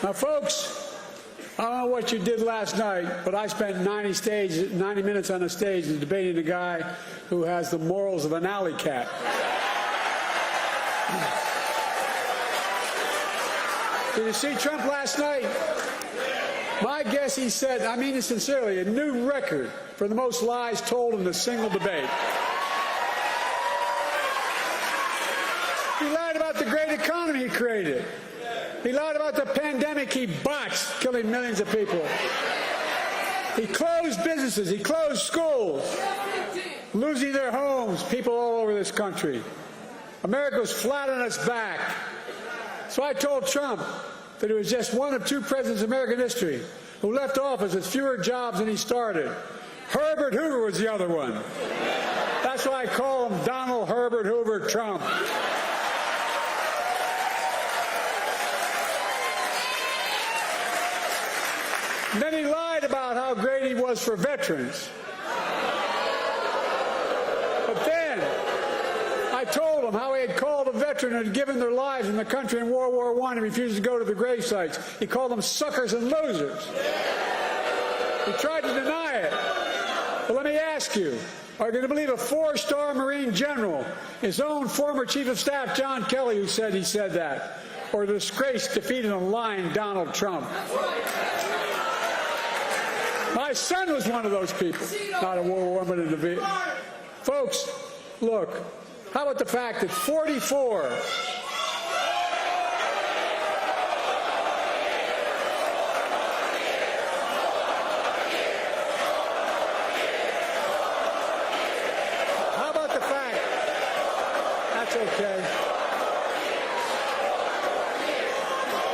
Now, folks, I don't know what you did last night, but I spent 90 minutes on a stage debating a guy who has the morals of an alley cat. Did you see Trump last night? My guess, he set, I mean it sincerely, a new record for the most lies told in a single debate. He lied about the great economy he created. He lied about the pandemic he botched, killing millions of people. He closed businesses. He closed schools, losing their homes, people all over this country. America was flat on its back. So I told Trump that he was just one of two presidents in American history who left office with fewer jobs than he started. Herbert Hoover was the other one. That's why I call him Donald Herbert Hoover Trump. And then he lied about how great he was for veterans. But then I told him how he had called a veteran and had given their lives in the country in World War I and refused to go to the grave sites. He called them suckers and losers. He tried to deny it. But let me ask you, are you going to believe a four-star Marine general, his own former Chief of Staff, John Kelly, who said he said that? Or the disgraced, defeated, and lying Donald Trump? My son was one of those people, not a World War but a debate. Folks, look, how about the fact that 44 How about the fact, that's okay.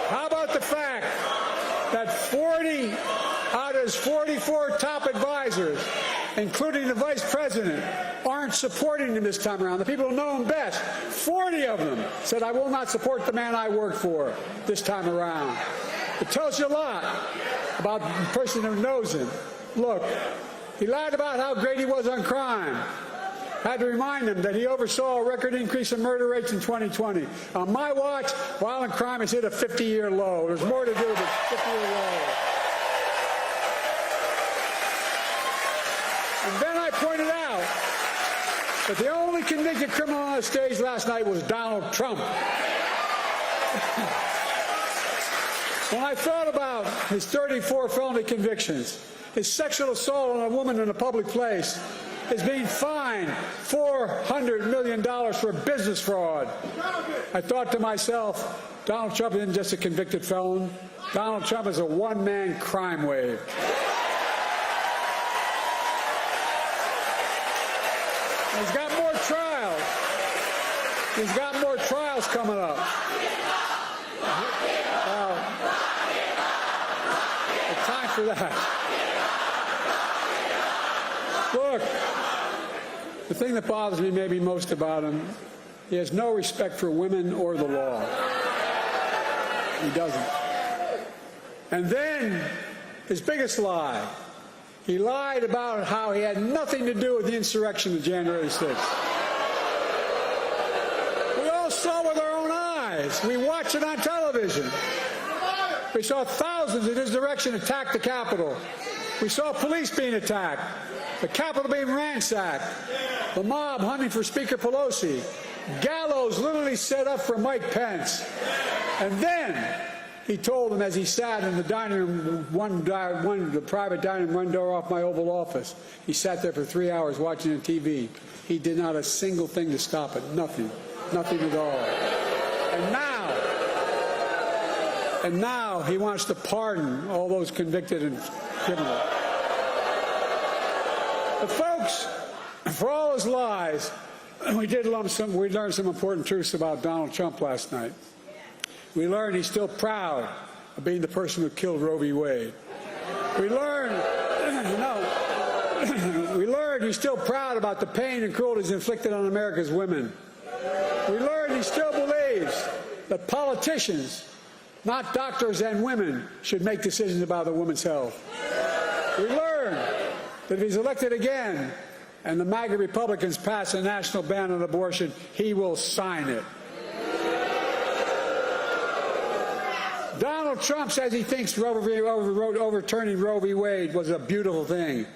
How about the fact that 40 out of his 44 top advisors, including the vice president, aren't supporting him this time around? The people who know him best, 40 of them said, I will not support the man I work for this time around. It tells you a lot about the person who knows him. Look, he lied about how great he was on crime. I had to remind him that he oversaw a record increase in murder rates in 2020. On my watch, violent crime has hit a 50-year low. There's more to do with a 50-year low. And then I pointed out that the only convicted criminal on the stage last night was Donald Trump. When I thought about his 34 felony convictions, his sexual assault on a woman in a public place, his being fined $400 million for business fraud, I thought to myself, Donald Trump isn't just a convicted felon. Donald Trump is a one-man crime wave. He's got more trials. He's got more trials coming up. Time for that. Look, the thing that bothers me maybe most about him, he has no respect for women or the law. He doesn't. And then, his biggest lie, he lied about how he had nothing to do with the insurrection of January 6th. We all saw with our own eyes. We watched it on television. We saw thousands in his direction attack the Capitol. We saw police being attacked, the Capitol being ransacked, the mob hunting for Speaker Pelosi, gallows literally set up for Mike Pence. And then he told them as he sat in the dining room, the private dining room, one door off my Oval Office. He sat there for 3 hours watching the TV. He did not a single thing to stop it. Nothing. Nothing at all. And now he wants to pardon all those convicted and criminals. But folks, for all his lies, we learned some important truths about Donald Trump last night. We learned he's still proud of being the person who killed Roe v. Wade. We learned he's still proud about the pain and cruelties inflicted on America's women. We learned he still believes that politicians, not doctors and women, should make decisions about a woman's health. We learned that if he's elected again and the MAGA Republicans pass a national ban on abortion, he will sign it. Donald Donald Trump says he thinks overturning Roe v. Wade was a beautiful thing.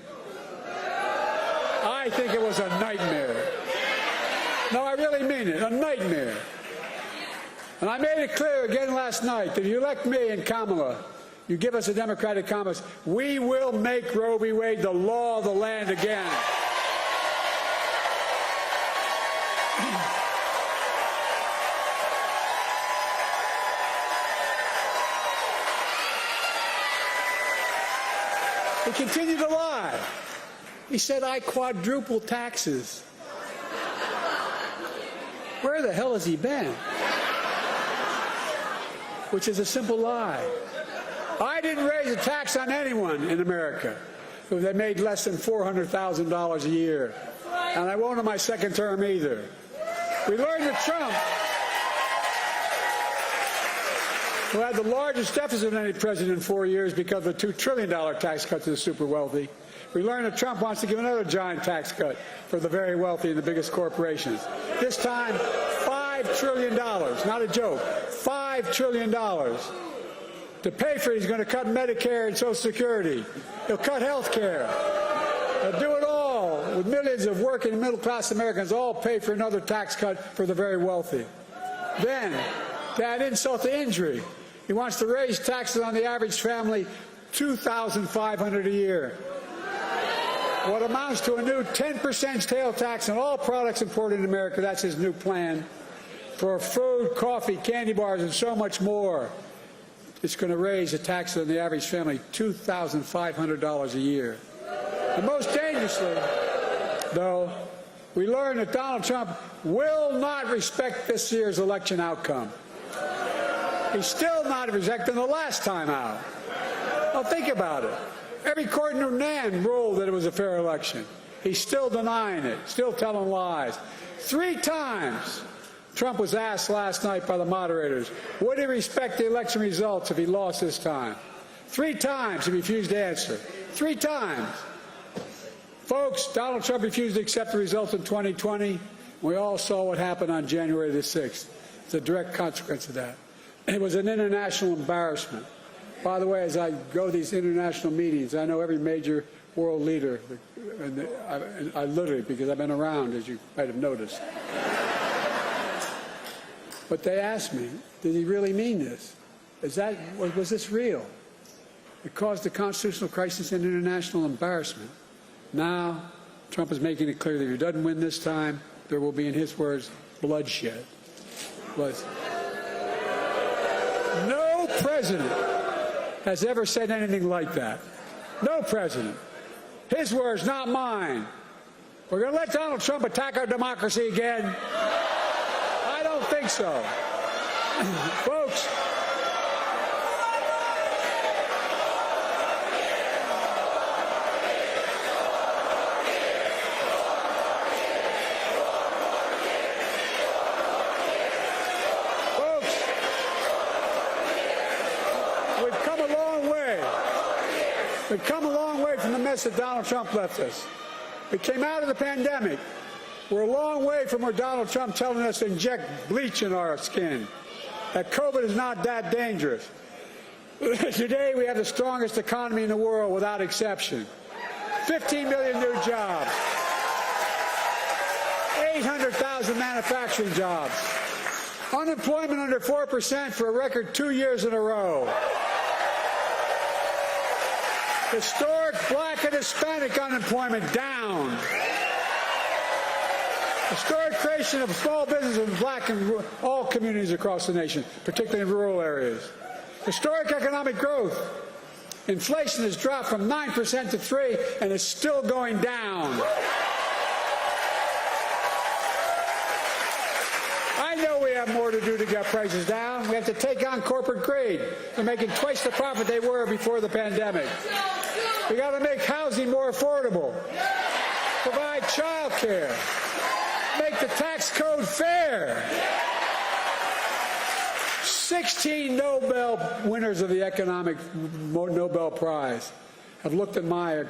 I think it was a nightmare. No, I really mean it, a nightmare. And I made it clear again last night that if you elect me and Kamala, you give us a Democratic Congress, we will make Roe v. Wade the law of the land again. He continued to lie. He said, I quadruple taxes. Where the hell has he been? Which is a simple lie. I didn't raise a tax on anyone in America who they made less than $400,000 a year. And I won't in my second term either. We learned that Trump, who had the largest deficit of any president in 4 years because of the $2 trillion tax cut to the super wealthy, we learned that Trump wants to give another giant tax cut for the very wealthy and the biggest corporations. This time, $5 trillion, not a joke, $5 trillion. To pay for it, he's going to cut Medicare and Social Security. He'll cut health care. He'll do it all with millions of working and middle-class Americans all pay for another tax cut for the very wealthy. Then, to add insult to injury, he wants to raise taxes on the average family $2,500 a year. What amounts to a new 10% sales tax on all products imported in America. That's his new plan for food, coffee, candy bars, and so much more. It's going to raise the taxes on the average family $2,500 a year. And most dangerously, though, we learned that Donald Trump will not respect this year's election outcome. He's still not respecting the last time out. Now think about it. Every court in Newnan ruled that it was a fair election. He's still denying it, still telling lies. 3 times Trump was asked last night by the moderators, would he respect the election results if he lost this time? 3 times he refused to answer. 3 times. Folks, Donald Trump refused to accept the results in 2020. We all saw what happened on January the 6th. It's a direct consequence of that. It was an international embarrassment. By the way, as I go to these international meetings, I know every major world leader, and I literally, because I've been around, as you might have noticed. But they asked me, did he really mean this? Was this real? It caused a constitutional crisis and international embarrassment. Now, Trump is making it clear that if he doesn't win this time, there will be, in his words, bloodshed. No president has ever said anything like that. No president. His words, not mine. We're going to let Donald Trump attack our democracy again? I don't think so. Folks, we've come a long way from the mess that Donald Trump left us. We came out of the pandemic. We're a long way from where Donald Trump telling us to inject bleach in our skin, that COVID is not that dangerous. Today, we have the strongest economy in the world without exception. 15 million new jobs, 800,000 manufacturing jobs, unemployment under 4% for a record 2 years in a row. Historic black and Hispanic unemployment down. Historic creation of small businesses in black and all communities across the nation, particularly in rural areas. Historic economic growth. Inflation has dropped from 9% to 3% and is still going down. I know we have more to do to get prices down. We have to take on corporate greed. They're making twice the profit they were before the pandemic. We got to make housing more affordable, provide child care, make the tax code fair. 16 Nobel winners of the economic Nobel Prize have looked at my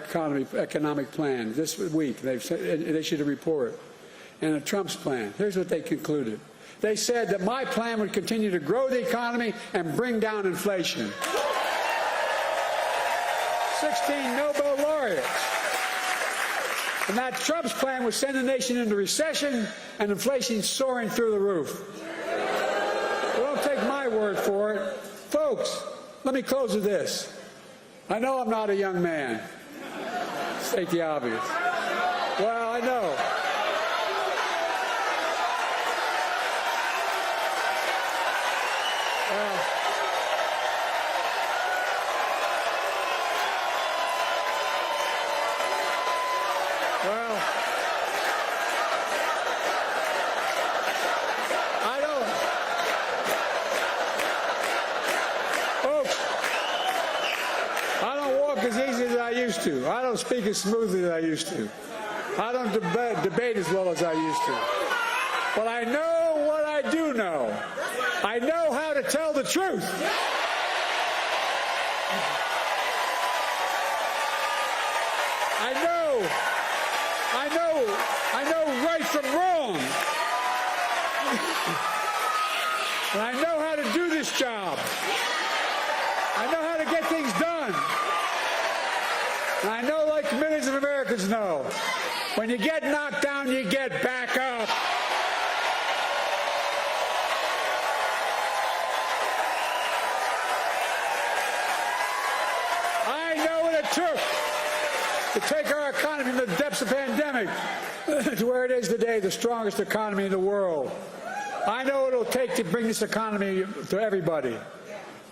economic plan this week. They issued a report. And Trump's plan. Here's what they concluded. They said that my plan would continue to grow the economy and bring down inflation. 16 Nobel laureates. And that Trump's plan would send the nation into recession and inflation soaring through the roof. Well, don't take my word for it. Folks, let me close with this. I know I'm not a young man. State the obvious. Well, I know. Well, I don't. Folks, I don't walk as easy as I used to. I don't speak as smoothly as I used to. I don't debate as well as I used to. But I know what I do know. I know how to tell the truth. I know right from wrong. And I know how to do this job. I know how to get things done. And I know, like millions of Americans know, when you get knocked down, you get back up. I know what it took to take our economy from the depths of the pandemic to where it is today, the strongest economy in the world. I know what it'll take to bring this economy to everybody.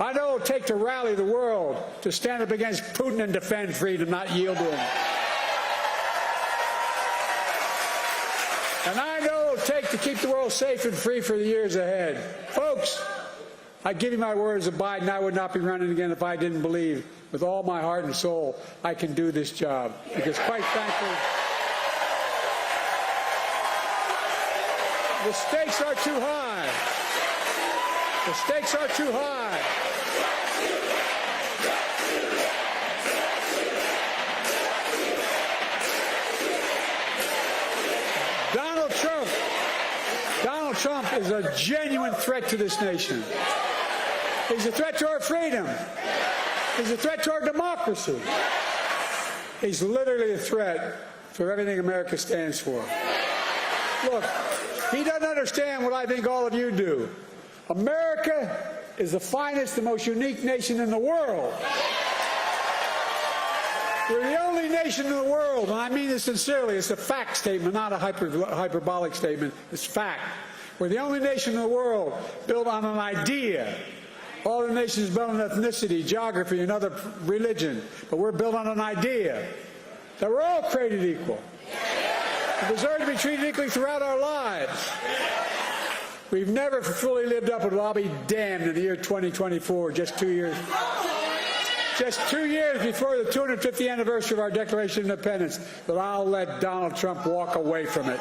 I know what it'll take to rally the world, to stand up against Putin and defend freedom, not yield to him. And I know what it'll take to keep the world safe and free for the years ahead. Folks, I give you my word as a Biden, I would not be running again if I didn't believe with all my heart and soul I can do this job. Because quite frankly, the stakes are too high. The stakes are too high. Donald Trump is a genuine threat to this nation. He's a threat to our freedom. He's a threat to our democracy. He's literally a threat for everything America stands for. Look, he doesn't understand what I think all of you do. America is the finest, the most unique nation in the world. We're the only nation in the world, and I mean this sincerely. It's a fact statement, not a hyperbolic statement. It's fact. We're the only nation in the world built on an idea. All the nations built on ethnicity, geography, and other religion. But we're built on an idea that we're all created equal. We deserve to be treated equally throughout our lives. We've never fully lived up to it. I'll be damned in the year 2024, just 2 years before the 250th anniversary of our Declaration of Independence, that I'll let Donald Trump walk away from it.